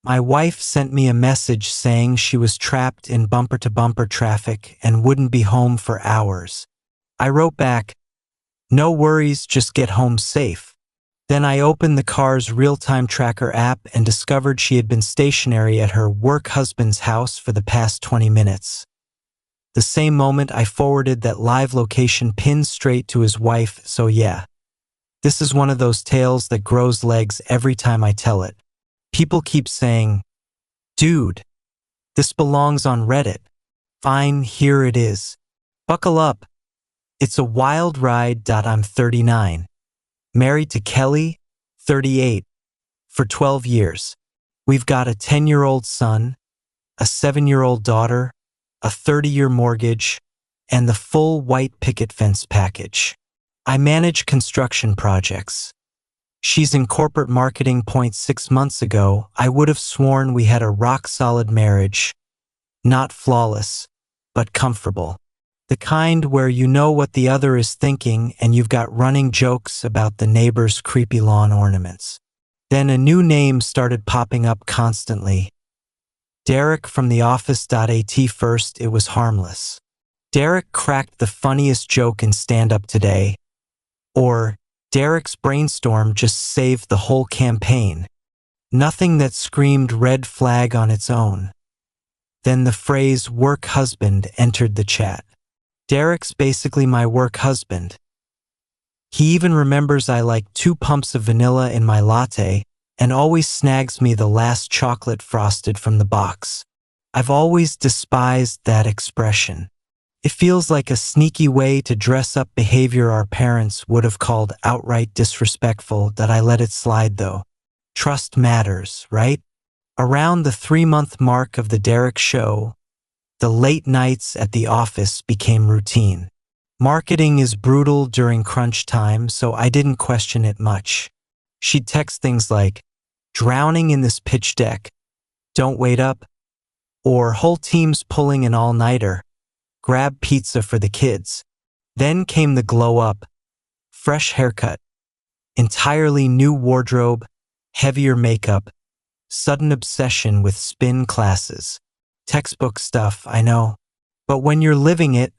My wife sent me a message saying she was trapped in bumper-to-bumper traffic and wouldn't be home for hours. I wrote back, "No worries, just get home safe." Then I opened the car's real-time tracker app and discovered she had been stationary at her work husband's house for the past 20 minutes. The same moment I forwarded that live location pinned straight to his wife, so yeah. This is one of those tales that grows legs every time I tell it. People keep saying, "Dude, this belongs on Reddit." Fine, here it is. Buckle up. It's a wild ride. I'm 39. Married to Qley, 38, for 12 years. We've got a 10-year-old son, a 7-year-old daughter, a 30-year mortgage, and the full white picket fence package. I manage construction projects. She's in corporate marketing. 6 months ago, I would have sworn we had a rock-solid marriage. Not flawless, but comfortable. The kind where you know what the other is thinking and you've got running jokes about the neighbor's creepy lawn ornaments. Then a new name started popping up constantly. Derek from the office. At first, it was harmless. Derek cracked the funniest joke in stand-up today. Or, Derek's brainstorm just saved the whole campaign. Nothing that screamed red flag on its own. Then the phrase work husband entered the chat. Derek's basically my work husband. He even remembers I like 2 pumps of vanilla in my latte and always snags me the last chocolate frosted from the box. I've always despised that expression. It feels like a sneaky way to dress up behavior our parents would have called outright disrespectful. I let it slide though. Trust matters, right? Around the 3-month mark of the Derek show, the late nights at the office became routine. Marketing is brutal during crunch time, so I didn't question it much. She'd text things like, "Drowning in this pitch deck, don't wait up," or "Whole team's pulling an all-nighter, grab pizza for the kids." Then came the glow up, fresh haircut, entirely new wardrobe, heavier makeup, sudden obsession with spin classes. Textbook stuff, I know. But when you're living it,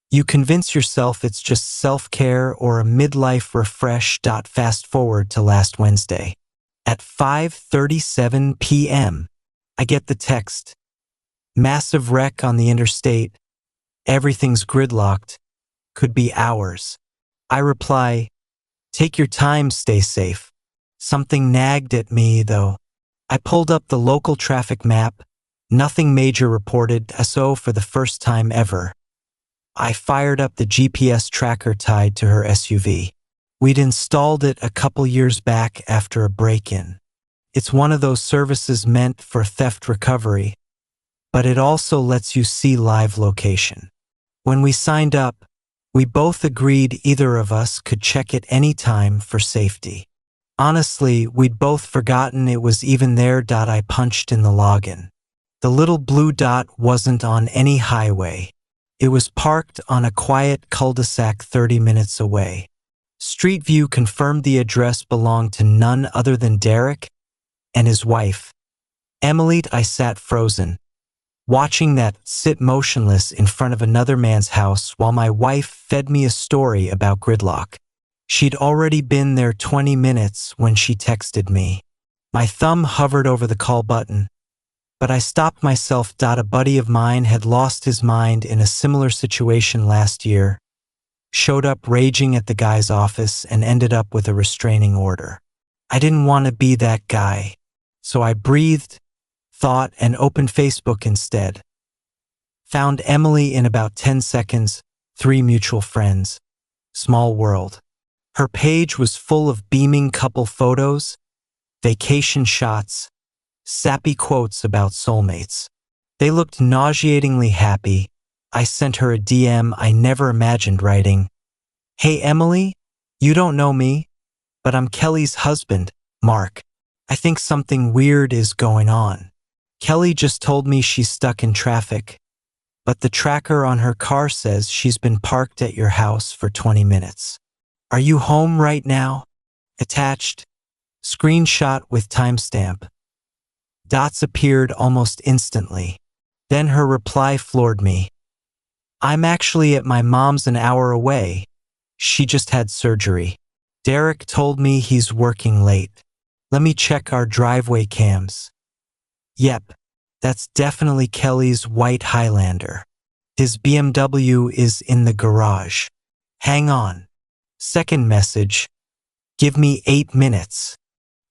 you convince yourself it's just self-care or a midlife refresh. Fast forward to last Wednesday. At 5:37 p.m., I get the text. Massive wreck on the interstate. Everything's gridlocked. Could be hours. I reply, "Take your time, stay safe." Something nagged at me, though. I pulled up the local traffic map. Nothing major reported, so for the first time ever. I fired up the GPS tracker tied to her SUV. We'd installed it a couple years back after a break-in. It's one of those services meant for theft recovery, but it also lets you see live location. When we signed up, we both agreed either of us could check it anytime for safety. Honestly, we'd both forgotten it was even there. I punched in the login. The little blue dot wasn't on any highway. It was parked on a quiet cul-de-sac 30 minutes away. Street View confirmed the address belonged to none other than Derek and his wife, Emily. I sat frozen, watching that sit motionless in front of another man's house while my wife fed me a story about gridlock. She'd already been there 20 minutes when she texted me. My thumb hovered over the call button, but I stopped myself. A buddy of mine had lost his mind in a similar situation last year, showed up raging at the guy's office, and ended up with a restraining order. I didn't want to be that guy, so I breathed, thought, and opened Facebook instead. Found Emily in about 10 seconds, 3 mutual friends. Small world. Her page was full of beaming couple photos, vacation shots, sappy quotes about soulmates. They looked nauseatingly happy. I sent her a DM I never imagined writing. "Hey Emily, you don't know me, but I'm Kelly's husband, Mark. I think something weird is going on. Qley just told me she's stuck in traffic, but the tracker on her car says she's been parked at your house for 20 minutes. Are you home right now?" Attached, screenshot with timestamp. Dots appeared almost instantly. Then her reply floored me. I'm actually at my mom's an hour away. She just had surgery. Derek told me he's working late. Let me check our driveway cams. Yep, that's definitely Kelly's white Highlander. His BMW is in the garage. Hang on. Second message. Give me 8 minutes.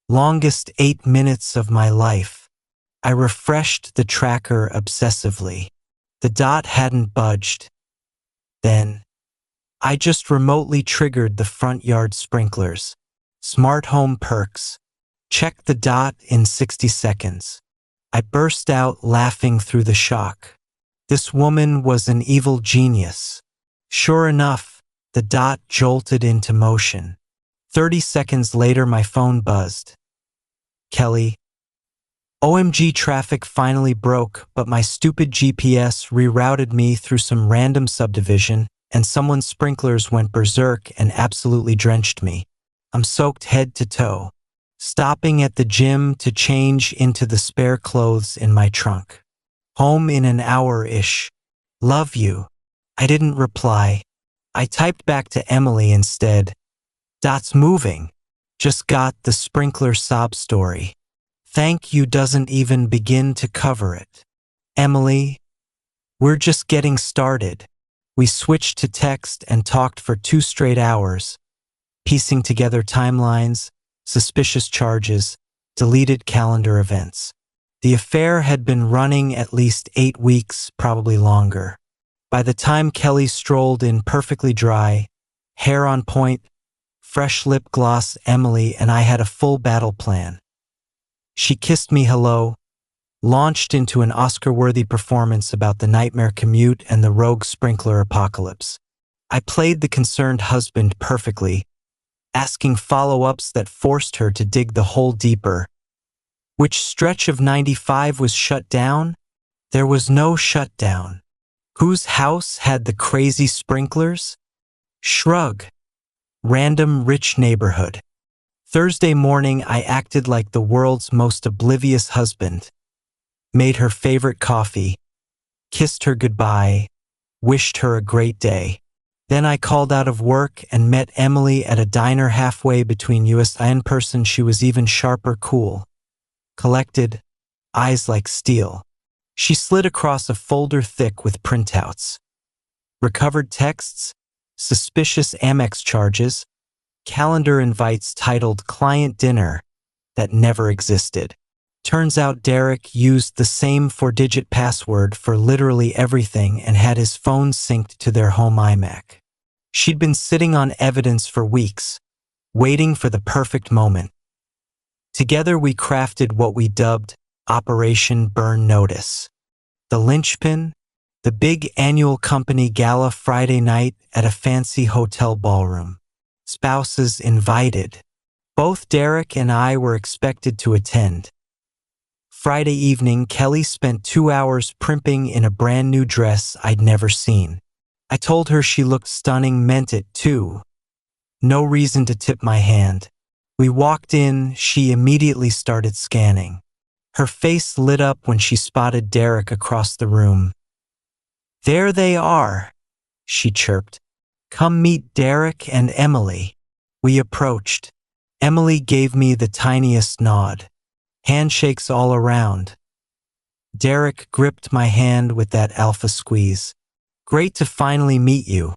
Longest 8 minutes of my life. I refreshed the tracker obsessively. The dot hadn't budged. Then, I just remotely triggered the front yard sprinklers. Smart home perks. Check the dot in 60 seconds. I burst out laughing through the shock. This woman was an evil genius. Sure enough, the dot jolted into motion. 30 seconds later, my phone buzzed. Qley. OMG, traffic finally broke, but my stupid GPS rerouted me through some random subdivision, and someone's sprinklers went berserk and absolutely drenched me. I'm soaked head to toe. Stopping at the gym to change into the spare clothes in my trunk. Home in an hour-ish. Love you. I didn't reply. I typed back to Emily instead. Dot's moving. Just got the sprinkler sob story. Thank you doesn't even begin to cover it. Emily, we're just getting started. We switched to text and talked for 2 straight hours, piecing together timelines, suspicious charges, deleted calendar events. The affair had been running at least 8 weeks, probably longer. By the time Qley strolled in perfectly dry, hair on point, fresh lip gloss, Emily and I had a full battle plan. She kissed me hello, launched into an Oscar-worthy performance about the nightmare commute and the rogue sprinkler apocalypse. I played the concerned husband perfectly, asking follow-ups that forced her to dig the hole deeper. Which stretch of 95 was shut down? There was no shutdown. Whose house had the crazy sprinklers? Shrug. Random rich neighborhood. Thursday morning, I acted like the world's most oblivious husband. Made her favorite coffee, kissed her goodbye, wished her a great day. Then I called out of work and met Emily at a diner halfway between us. In person, she was even sharper, cool. Collected, eyes like steel. She slid across a folder thick with printouts. Recovered texts, suspicious Amex charges, calendar invites titled Client Dinner that never existed. Turns out Derek used the same 4-digit password for literally everything and had his phone synced to their home iMac. She'd been sitting on evidence for weeks, waiting for the perfect moment. Together we crafted what we dubbed Operation Burn Notice. The linchpin, the big annual company gala Friday night at a fancy hotel ballroom. Spouses invited. Both Derek and I were expected to attend. Friday evening, Qley spent 2 hours primping in a brand new dress I'd never seen. I told her she looked stunning, meant it too. No reason to tip my hand. We walked in, she immediately started scanning. Her face lit up when she spotted Derek across the room. There they are, she chirped. Come meet Derek and Emily. We approached. Emily gave me the tiniest nod. Handshakes all around. Derek gripped my hand with that alpha squeeze. Great to finally meet you.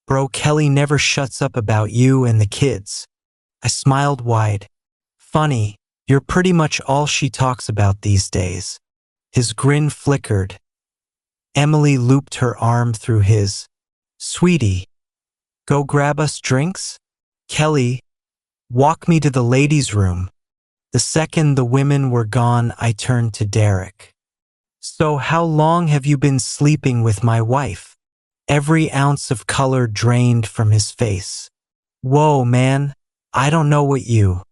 Bro, Qley never shuts up about you and the kids. I smiled wide. Funny, you're pretty much all she talks about these days. His grin flickered. Emily looped her arm through his. Sweetie, go grab us drinks? Qley, walk me to the ladies' room. The second the women were gone, I turned to Derek. So how long have you been sleeping with my wife? Every ounce of color drained from his face. Whoa, man, I don't know what you.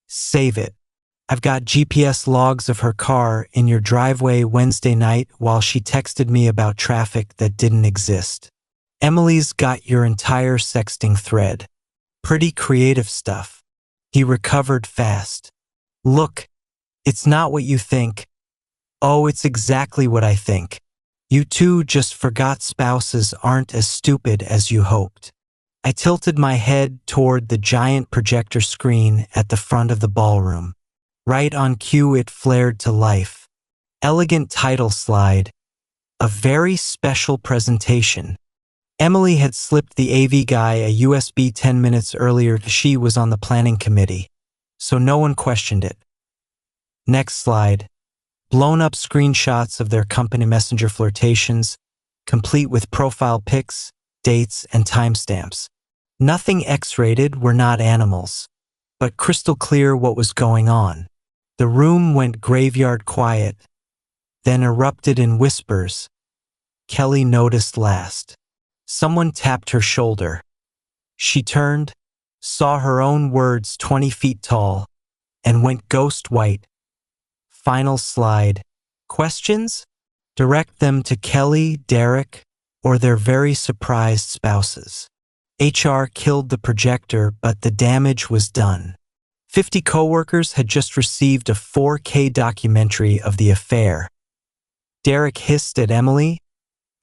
Save it. I've got GPS logs of her car in your driveway Wednesday night while she texted me about traffic that didn't exist. Emily's got your entire sexting thread. Pretty creative stuff. He recovered fast. Look, It's not what you think. Oh, it's exactly what I think. You two just forgot spouses aren't as stupid as you hoped. I tilted my head toward the giant projector screen at the front of the ballroom. Right on cue, it flared to life. Elegant title slide. A very special presentation. Emily had slipped the AV guy a USB 10 minutes earlier. She was on the planning committee, so no one questioned it. Next slide. Blown up screenshots of their company messenger flirtations, complete with profile pics, dates, and timestamps. Nothing X-rated, we're not animals. But crystal clear what was going on. The room went graveyard quiet, then erupted in whispers. Qley noticed last. Someone tapped her shoulder. She turned, saw her own words 20 feet tall, and went ghost white. Final slide. Questions? Direct them to Qley, Derek, or their very surprised spouses. HR killed the projector, but the damage was done. 50 coworkers had just received a 4K documentary of the affair. Derek hissed at Emily,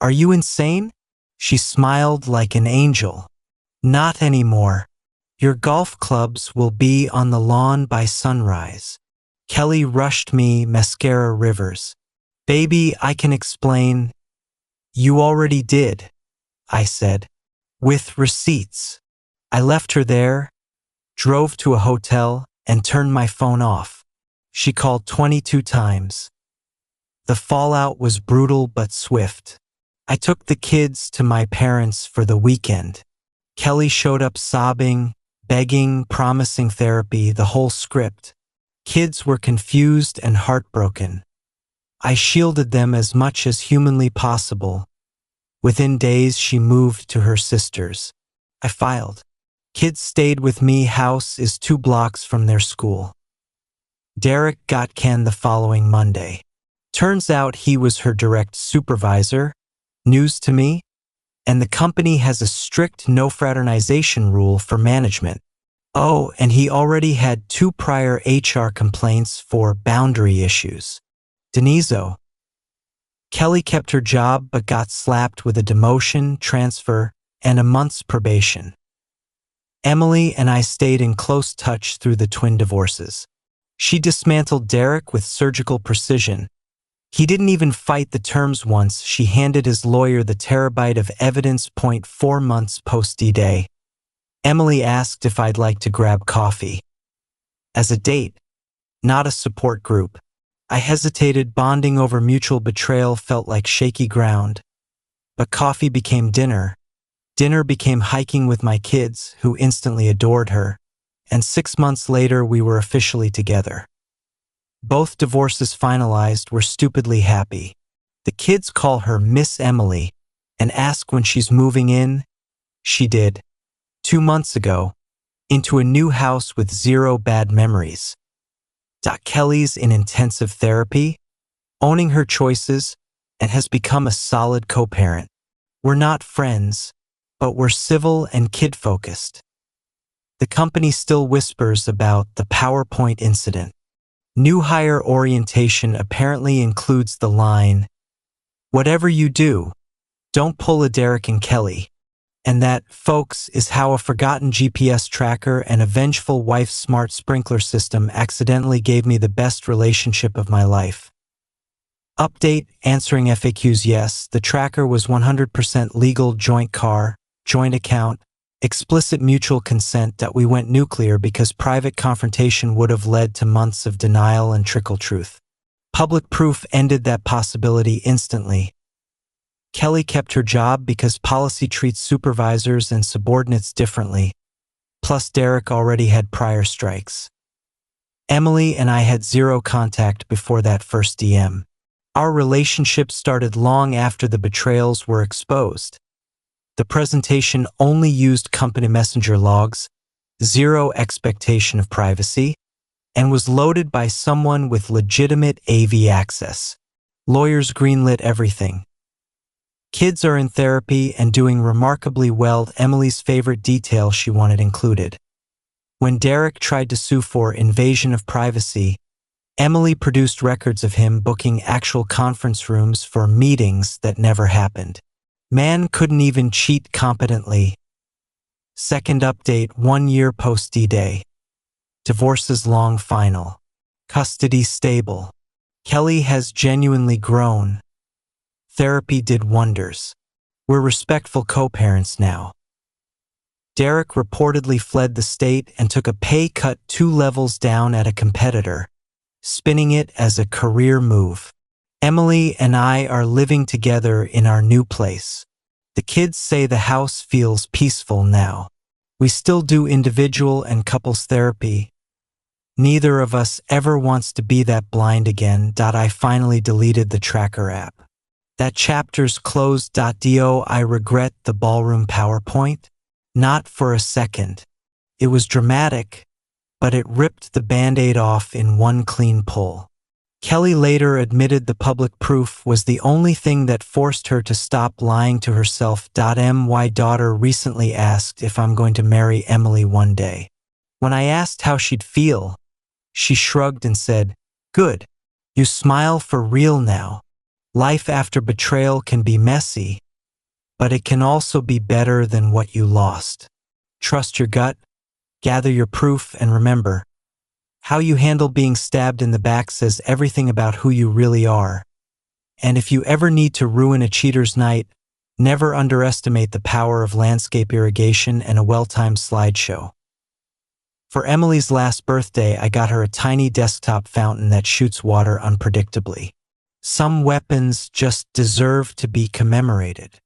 "Are you insane?" She smiled like an angel. "Not anymore. Your golf clubs will be on the lawn by sunrise." Qley rushed me mascara rivers. "Baby, I can explain." "You already did," I said. "With receipts." I left her there, drove to a hotel, and turned my phone off. She called 22 times. The fallout was brutal but swift. I took the kids to my parents for the weekend. Qley showed up sobbing, begging, promising therapy, the whole script. Kids were confused and heartbroken. I shielded them as much as humanly possible. Within days, she moved to her sister's. I filed. Kids stayed with me. House is 2 blocks from their school. Derek got canned the following Monday. Turns out he was her direct supervisor. News to me. And the company has a strict no fraternization rule for management. Oh, and he already had 2 prior HR complaints for boundary issues. Denizo. Qley kept her job but got slapped with a demotion, transfer, and a month's probation. Emily and I stayed in close touch through the twin divorces. She dismantled Derek with surgical precision. He didn't even fight the terms once. She handed his lawyer the terabyte of evidence. 4 months post D-Day. Emily asked if I'd like to grab coffee. As a date, not a support group. I hesitated. Bonding over mutual betrayal felt like shaky ground. But coffee became dinner. Dinner became hiking with my kids, who instantly adored her. And 6 months later, we were officially together. Both divorces finalized. We're stupidly happy. The kids call her Miss Emily and ask when she's moving in. She did. 2 months ago, into a new house with 0 bad memories. Qley's in intensive therapy, owning her choices, and has become a solid co-parent. We're not friends, but we're civil and kid-focused. The company still whispers about the PowerPoint incident. New hire orientation apparently includes the line, "Whatever you do, don't pull a Derek and Qley." And that, folks, is how a forgotten GPS tracker and a vengeful wife's smart sprinkler system accidentally gave me the best relationship of my life. Update, answering FAQs. Yes, the tracker was 100% legal. Joint car, joint account, explicit mutual consent. That we went nuclear because private confrontation would have led to months of denial and trickle truth. Public proof ended that possibility instantly. Qley kept her job because policy treats supervisors and subordinates differently. Plus, Derek already had prior strikes. Emily and I had 0 contact before that first DM. Our relationship started long after the betrayals were exposed. The presentation only used company messenger logs, 0 expectation of privacy, and was loaded by someone with legitimate AV access. Lawyers greenlit everything. Kids are in therapy and doing remarkably well. Emily's favorite detail she wanted included. When Derek tried to sue for invasion of privacy, Emily produced records of him booking actual conference rooms for meetings that never happened. Man couldn't even cheat competently. Second update 1 year post D-Day. Divorces long final. Custody stable. Qley has genuinely grown. Therapy did wonders. We're respectful co-parents now. Derek reportedly fled the state and took a pay cut 2 levels down at a competitor, spinning it as a career move. Emily and I are living together in our new place. The kids say the house feels peaceful now. We still do individual and couples therapy. Neither of us ever wants to be that blind again. I finally deleted the tracker app. That chapter's closed. Do I regret the ballroom PowerPoint? Not for a second. It was dramatic, but it ripped the Band-Aid off in one clean pull. Qley later admitted the public proof was the only thing that forced her to stop lying to herself. My daughter recently asked if I'm going to marry Emily one day. When I asked how she'd feel, she shrugged and said, "Good. You smile for real now. Life after betrayal can be messy, but it can also be better than what you lost. Trust your gut, gather your proof, and remember, how you handle being stabbed in the back says everything about who you really are. And if you ever need to ruin a cheater's night, never underestimate the power of landscape irrigation and a well-timed slideshow." For Emily's last birthday, I got her a tiny desktop fountain that shoots water unpredictably. Some weapons just deserve to be commemorated.